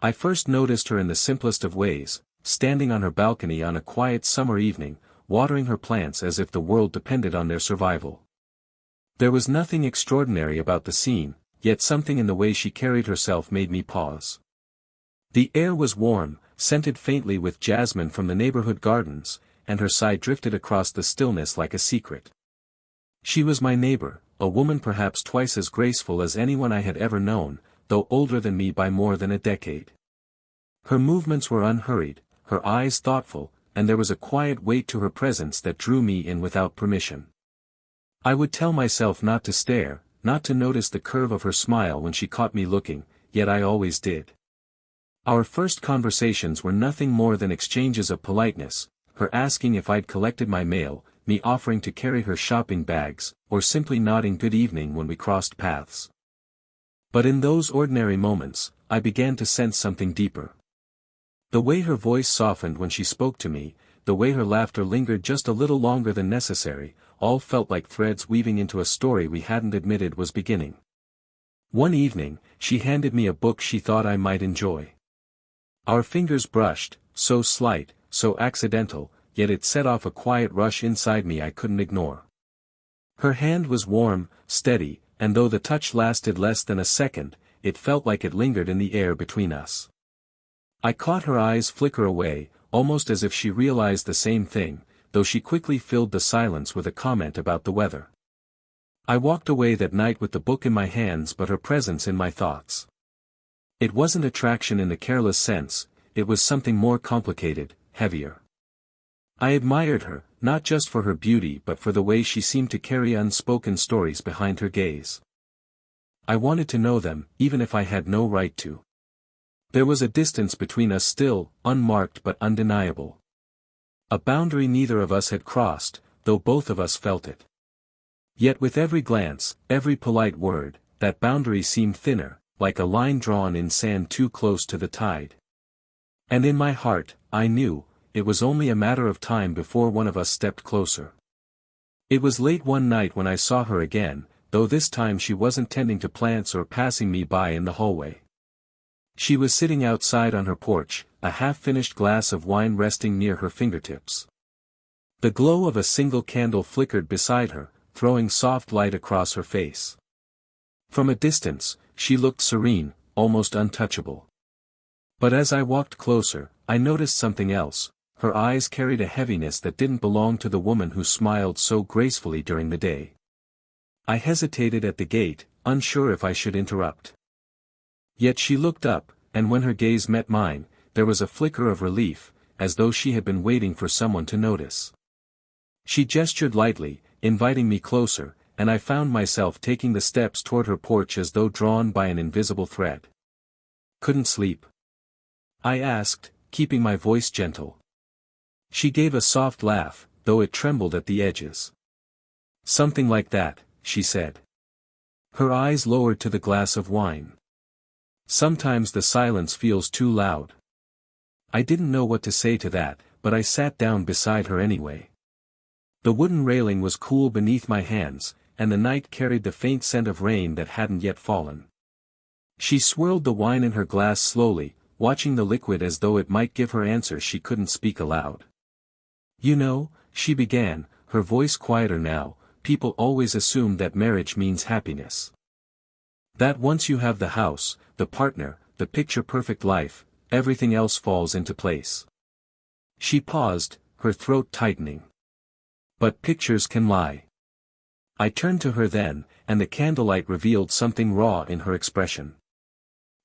I first noticed her in the simplest of ways, standing on her balcony on a quiet summer evening, watering her plants as if the world depended on their survival. There was nothing extraordinary about the scene, yet something in the way she carried herself made me pause. The air was warm, scented faintly with jasmine from the neighborhood gardens, and her sigh drifted across the stillness like a secret. She was my neighbor, a woman perhaps twice as graceful as anyone I had ever known, though older than me by more than a decade. Her movements were unhurried, her eyes thoughtful, and there was a quiet weight to her presence that drew me in without permission. I would tell myself not to stare, not to notice the curve of her smile when she caught me looking, yet I always did. Our first conversations were nothing more than exchanges of politeness, her asking if I'd collected my mail, me offering to carry her shopping bags, or simply nodding good evening when we crossed paths. But in those ordinary moments, I began to sense something deeper. The way her voice softened when she spoke to me, the way her laughter lingered just a little longer than necessary, all felt like threads weaving into a story we hadn't admitted was beginning. One evening, she handed me a book she thought I might enjoy. Our fingers brushed, so slight, so accidental, yet it set off a quiet rush inside me I couldn't ignore. Her hand was warm, steady, and though the touch lasted less than a second, it felt like it lingered in the air between us. I caught her eyes flicker away, almost as if she realized the same thing, though she quickly filled the silence with a comment about the weather. I walked away that night with the book in my hands but her presence in my thoughts. It wasn't attraction in the careless sense, it was something more complicated, heavier. I admired her, not just for her beauty but for the way she seemed to carry unspoken stories behind her gaze. I wanted to know them, even if I had no right to. There was a distance between us still, unmarked but undeniable. A boundary neither of us had crossed, though both of us felt it. Yet with every glance, every polite word, that boundary seemed thinner, like a line drawn in sand too close to the tide. And in my heart, I knew, it was only a matter of time before one of us stepped closer. It was late one night when I saw her again, though this time she wasn't tending to plants or passing me by in the hallway. She was sitting outside on her porch, a half-finished glass of wine resting near her fingertips. The glow of a single candle flickered beside her, throwing soft light across her face. From a distance, she looked serene, almost untouchable. But as I walked closer, I noticed something else. Her eyes carried a heaviness that didn't belong to the woman who smiled so gracefully during the day. I hesitated at the gate, unsure if I should interrupt. Yet she looked up, and when her gaze met mine, there was a flicker of relief, as though she had been waiting for someone to notice. She gestured lightly, inviting me closer, and I found myself taking the steps toward her porch as though drawn by an invisible thread. "Couldn't sleep?" I asked, keeping my voice gentle. She gave a soft laugh, though it trembled at the edges. "Something like that," she said. Her eyes lowered to the glass of wine. "Sometimes the silence feels too loud." I didn't know what to say to that, but I sat down beside her anyway. The wooden railing was cool beneath my hands, and the night carried the faint scent of rain that hadn't yet fallen. She swirled the wine in her glass slowly, watching the liquid as though it might give her answers she couldn't speak aloud. "You know," she began, her voice quieter now, "people always assume that marriage means happiness. That once you have the house, the partner, the picture-perfect life, everything else falls into place." She paused, her throat tightening. "But pictures can lie." I turned to her then, and the candlelight revealed something raw in her expression.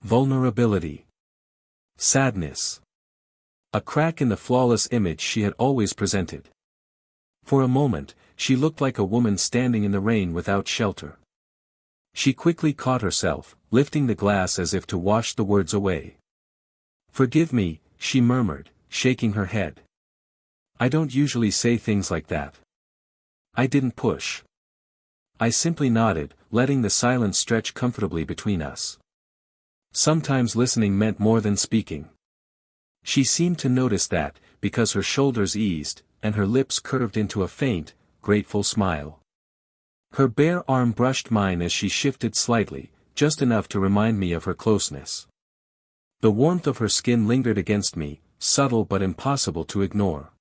Vulnerability. Sadness. A crack in the flawless image she had always presented. For a moment, she looked like a woman standing in the rain without shelter. She quickly caught herself, lifting the glass as if to wash the words away. "Forgive me," she murmured, shaking her head. "I don't usually say things like that." I didn't push. I simply nodded, letting the silence stretch comfortably between us. Sometimes listening meant more than speaking. She seemed to notice that, because her shoulders eased, and her lips curved into a faint, grateful smile. Her bare arm brushed mine as she shifted slightly, just enough to remind me of her closeness. The warmth of her skin lingered against me, subtle but impossible to ignore.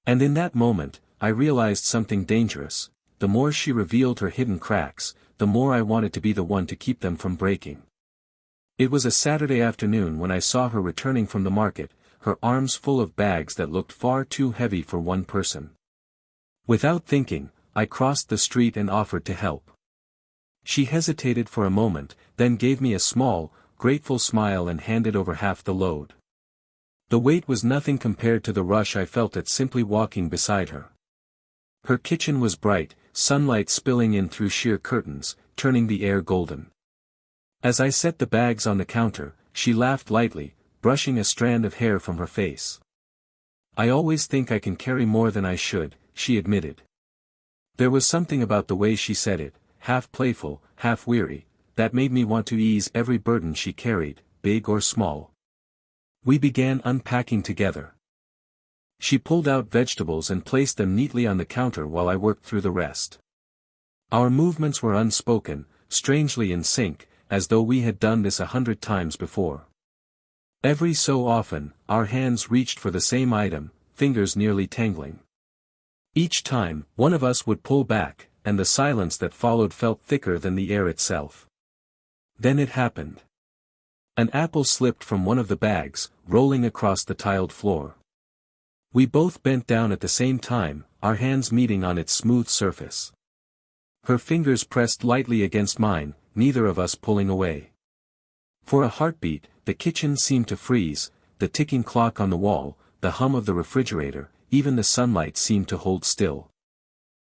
And in that moment, I realized something dangerous. The more she revealed her hidden cracks, the more I wanted to be the one to keep them from breaking. It was a Saturday afternoon when I saw her returning from the market, her arms full of bags that looked far too heavy for one person. Without thinking, I crossed the street and offered to help. She hesitated for a moment, then gave me a small, grateful smile and handed over half the load. The weight was nothing compared to the rush I felt at simply walking beside her. Her kitchen was bright, sunlight spilling in through sheer curtains, turning the air golden. As I set the bags on the counter, she laughed lightly, brushing a strand of hair from her face. "I always think I can carry more than I should," she admitted. There was something about the way she said it, half playful, half weary, that made me want to ease every burden she carried, big or small. We began unpacking together. She pulled out vegetables and placed them neatly on the counter while I worked through the rest. Our movements were unspoken, strangely in sync, as though we had done this 100 times before. Every so often, our hands reached for the same item, fingers nearly tangling. Each time, one of us would pull back, and the silence that followed felt thicker than the air itself. Then it happened. An apple slipped from one of the bags, rolling across the tiled floor. We both bent down at the same time, our hands meeting on its smooth surface. Her fingers pressed lightly against mine, neither of us pulling away. For a heartbeat, the kitchen seemed to freeze, the ticking clock on the wall, the hum of the refrigerator, even the sunlight seemed to hold still.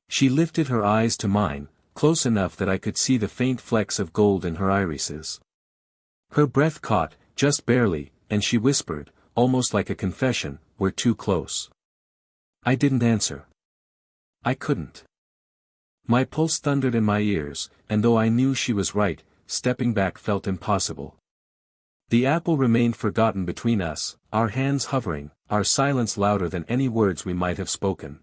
She lifted her eyes to mine, close enough that I could see the faint flecks of gold in her irises. Her breath caught, just barely, and she whispered, almost like a confession, "We're too close." I didn't answer. I couldn't. My pulse thundered in my ears, and though I knew she was right, stepping back felt impossible. The apple remained forgotten between us, our hands hovering, our silence louder than any words we might have spoken.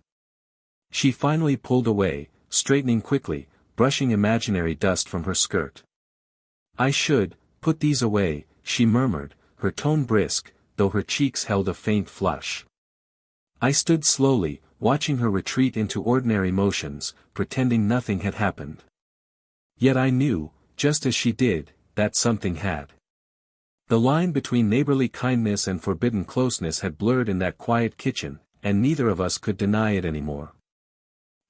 She finally pulled away, straightening quickly, brushing imaginary dust from her skirt. "I should put these away," she murmured, her tone brisk, though her cheeks held a faint flush. I stood slowly, watching her retreat into ordinary motions, pretending nothing had happened. Yet I knew, just as she did, that something had. The line between neighborly kindness and forbidden closeness had blurred in that quiet kitchen, and neither of us could deny it anymore.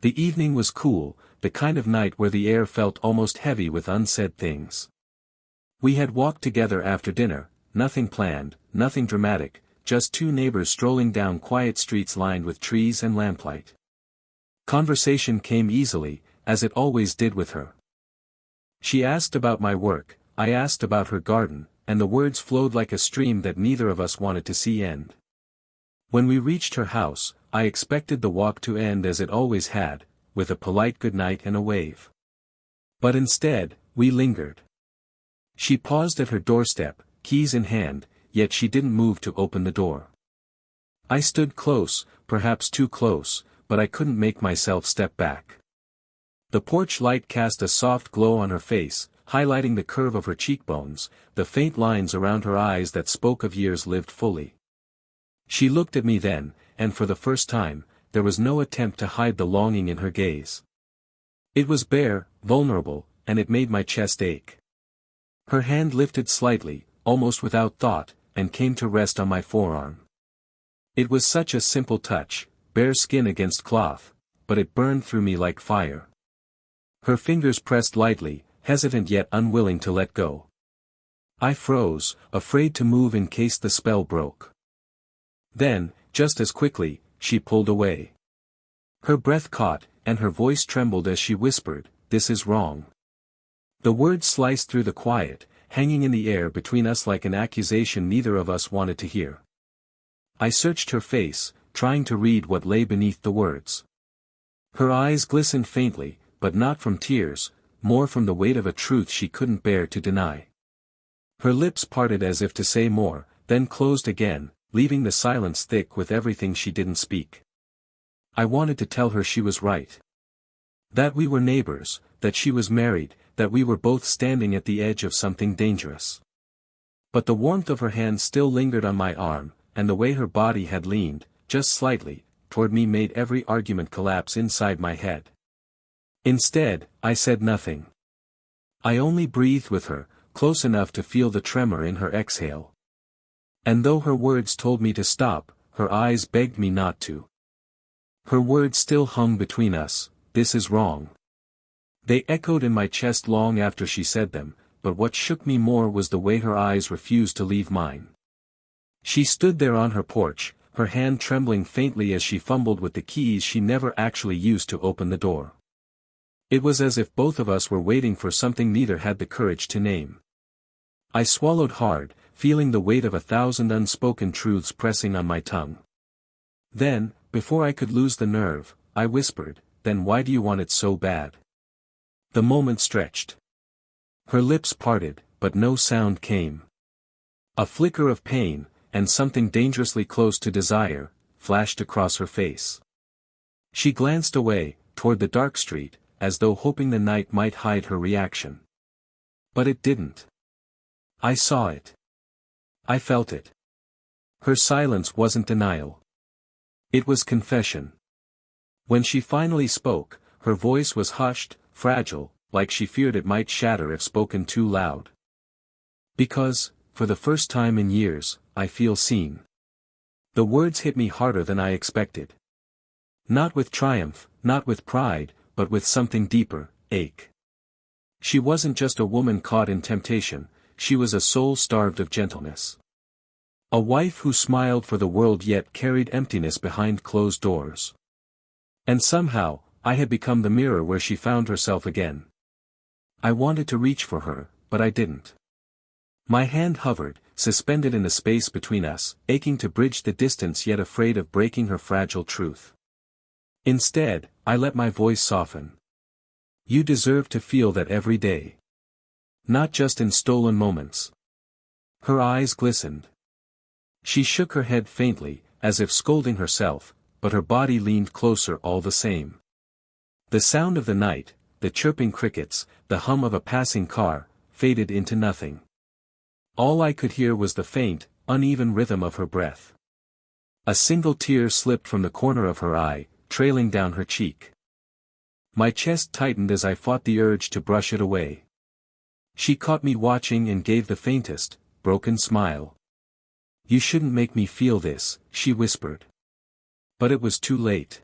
The evening was cool, the kind of night where the air felt almost heavy with unsaid things. We had walked together after dinner, nothing planned, nothing dramatic, just two neighbors strolling down quiet streets lined with trees and lamplight. Conversation came easily, as it always did with her. She asked about my work, I asked about her garden, and the words flowed like a stream that neither of us wanted to see end. When we reached her house, I expected the walk to end as it always had, with a polite goodnight and a wave. But instead, we lingered. She paused at her doorstep, keys in hand, yet she didn't move to open the door. I stood close, perhaps too close, but I couldn't make myself step back. The porch light cast a soft glow on her face, highlighting the curve of her cheekbones, the faint lines around her eyes that spoke of years lived fully. She looked at me then, and for the first time, there was no attempt to hide the longing in her gaze. It was bare, vulnerable, and it made my chest ache. Her hand lifted slightly, almost without thought, and came to rest on my forearm. It was such a simple touch, bare skin against cloth, but it burned through me like fire. Her fingers pressed lightly, hesitant yet unwilling to let go. I froze, afraid to move in case the spell broke. Then, just as quickly, she pulled away. Her breath caught, and her voice trembled as she whispered, "This is wrong." The words sliced through the quiet, hanging in the air between us like an accusation neither of us wanted to hear. I searched her face, trying to read what lay beneath the words. Her eyes glistened faintly, but not from tears, more from the weight of a truth she couldn't bear to deny. Her lips parted as if to say more, then closed again, leaving the silence thick with everything she didn't speak. I wanted to tell her she was right. That we were neighbors, that she was married, that we were both standing at the edge of something dangerous. But the warmth of her hand still lingered on my arm, and the way her body had leaned, just slightly, toward me made every argument collapse inside my head. Instead, I said nothing. I only breathed with her, close enough to feel the tremor in her exhale. And though her words told me to stop, her eyes begged me not to. Her words still hung between us, "This is wrong." They echoed in my chest long after she said them, but what shook me more was the way her eyes refused to leave mine. She stood there on her porch, her hand trembling faintly as she fumbled with the keys she never actually used to open the door. It was as if both of us were waiting for something neither had the courage to name. I swallowed hard, feeling the weight of 1,000 unspoken truths pressing on my tongue. Then, before I could lose the nerve, I whispered, "Then why do you want it so bad?" The moment stretched. Her lips parted, but no sound came. A flicker of pain, and something dangerously close to desire, flashed across her face. She glanced away, toward the dark street, as though hoping the night might hide her reaction. But it didn't. I saw it. I felt it. Her silence wasn't denial. It was confession. When she finally spoke, her voice was hushed, fragile, like she feared it might shatter if spoken too loud. "Because, for the first time in years, I feel seen." The words hit me harder than I expected. Not with triumph, not with pride, but with something deeper, ache. She wasn't just a woman caught in temptation, she was a soul starved of gentleness. A wife who smiled for the world yet carried emptiness behind closed doors. And somehow, I had become the mirror where she found herself again. I wanted to reach for her, but I didn't. My hand hovered, suspended in the space between us, aching to bridge the distance yet afraid of breaking her fragile truth. Instead, I let my voice soften. "You deserve to feel that every day. Not just in stolen moments." Her eyes glistened. She shook her head faintly, as if scolding herself, but her body leaned closer all the same. The sound of the night, the chirping crickets, the hum of a passing car, faded into nothing. All I could hear was the faint, uneven rhythm of her breath. A single tear slipped from the corner of her eye, trailing down her cheek. My chest tightened as I fought the urge to brush it away. She caught me watching and gave the faintest, broken smile. "You shouldn't make me feel this," she whispered. But it was too late.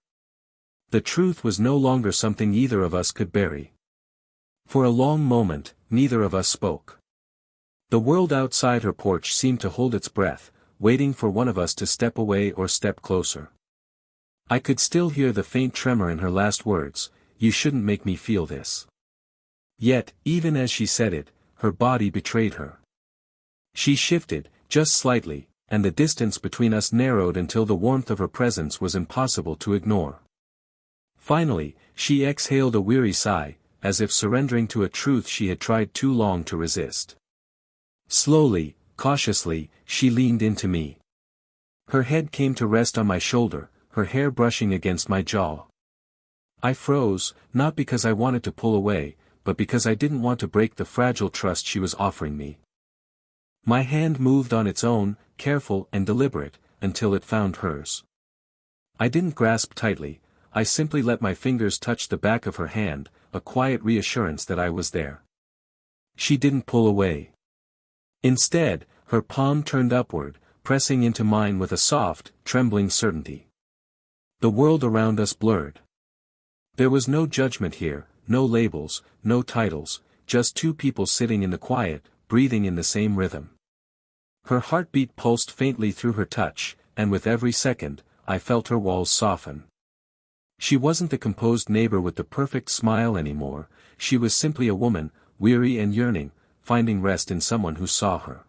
The truth was no longer something either of us could bury. For a long moment, neither of us spoke. The world outside her porch seemed to hold its breath, waiting for one of us to step away or step closer. I could still hear the faint tremor in her last words, "You shouldn't make me feel this." Yet, even as she said it, her body betrayed her. She shifted, just slightly, and the distance between us narrowed until the warmth of her presence was impossible to ignore. Finally, she exhaled a weary sigh, as if surrendering to a truth she had tried too long to resist. Slowly, cautiously, she leaned into me. Her head came to rest on my shoulder, her hair brushing against my jaw. I froze, not because I wanted to pull away, but because I didn't want to break the fragile trust she was offering me. My hand moved on its own, careful and deliberate, until it found hers. I didn't grasp tightly, I simply let my fingers touch the back of her hand, a quiet reassurance that I was there. She didn't pull away. Instead, her palm turned upward, pressing into mine with a soft, trembling certainty. The world around us blurred. There was no judgment here, no labels, no titles, just two people sitting in the quiet, breathing in the same rhythm. Her heartbeat pulsed faintly through her touch, and with every second, I felt her walls soften. She wasn't the composed neighbor with the perfect smile anymore, she was simply a woman, weary and yearning, finding rest in someone who saw her.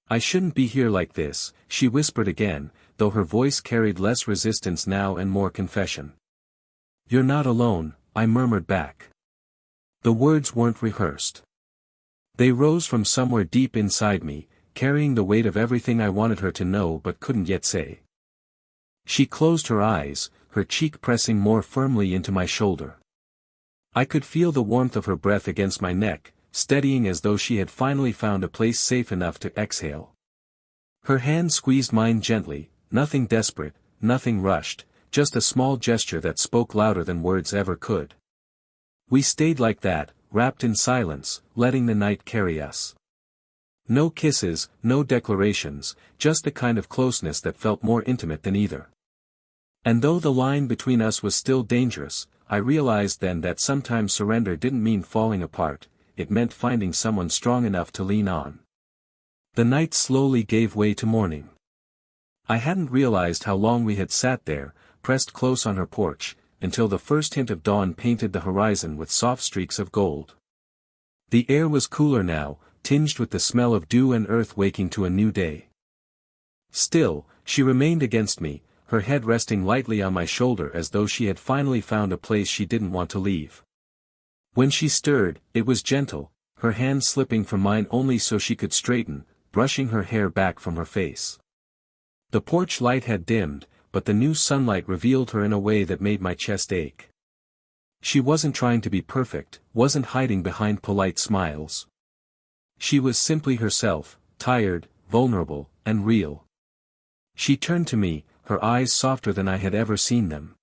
"I shouldn't be here like this," she whispered again, though her voice carried less resistance now and more confession. "You're not alone," I murmured back. The words weren't rehearsed. They rose from somewhere deep inside me, carrying the weight of everything I wanted her to know but couldn't yet say. She closed her eyes, her cheek pressing more firmly into my shoulder. I could feel the warmth of her breath against my neck, steadying as though she had finally found a place safe enough to exhale. Her hand squeezed mine gently, nothing desperate, nothing rushed, just a small gesture that spoke louder than words ever could. We stayed like that, wrapped in silence, letting the night carry us. No kisses, no declarations, just the kind of closeness that felt more intimate than either. And though the line between us was still dangerous, I realized then that sometimes surrender didn't mean falling apart, it meant finding someone strong enough to lean on. The night slowly gave way to morning. I hadn't realized how long we had sat there, pressed close on her porch, until the first hint of dawn painted the horizon with soft streaks of gold. The air was cooler now, tinged with the smell of dew and earth waking to a new day. Still, she remained against me, her head resting lightly on my shoulder as though she had finally found a place she didn't want to leave. When she stirred, it was gentle, her hand slipping from mine only so she could straighten, brushing her hair back from her face. The porch light had dimmed, but the new sunlight revealed her in a way that made my chest ache. She wasn't trying to be perfect, wasn't hiding behind polite smiles. She was simply herself, tired, vulnerable, and real. She turned to me, her eyes softer than I had ever seen them.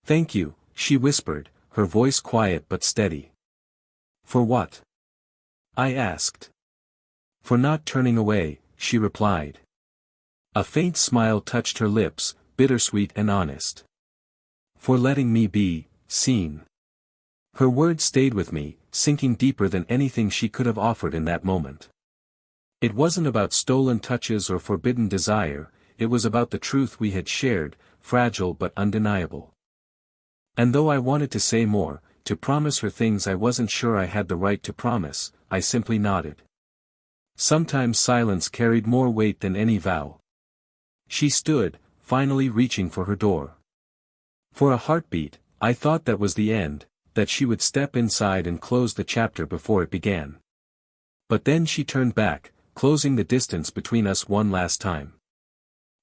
"Thank you," she whispered, her voice quiet but steady. "For what?" I asked. "For not turning away," she replied. A faint smile touched her lips, bittersweet and honest. "For letting me be seen." Her words stayed with me, sinking deeper than anything she could have offered in that moment. It wasn't about stolen touches or forbidden desire, it was about the truth we had shared, fragile but undeniable. And though I wanted to say more, to promise her things I wasn't sure I had the right to promise, I simply nodded. Sometimes silence carried more weight than any vow. She stood, finally reaching for her door. For a heartbeat, I thought that was the end, that she would step inside and close the chapter before it began. But then she turned back, closing the distance between us one last time.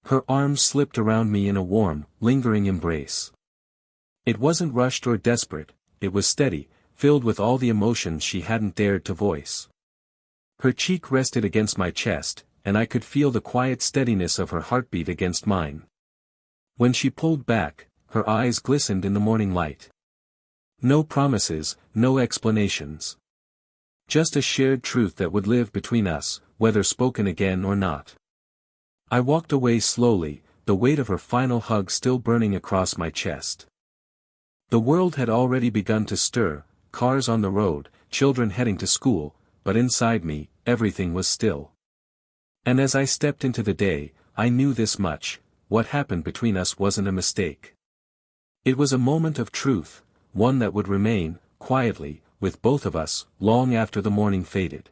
Her arms slipped around me in a warm, lingering embrace. It wasn't rushed or desperate, it was steady, filled with all the emotions she hadn't dared to voice. Her cheek rested against my chest, and I could feel the quiet steadiness of her heartbeat against mine. When she pulled back, her eyes glistened in the morning light. No promises, no explanations. Just a shared truth that would live between us, whether spoken again or not. I walked away slowly, the weight of her final hug still burning across my chest. The world had already begun to stir, cars on the road, children heading to school, but inside me, everything was still. And as I stepped into the day, I knew this much: what happened between us wasn't a mistake. It was a moment of truth, one that would remain, quietly, with both of us, long after the morning faded.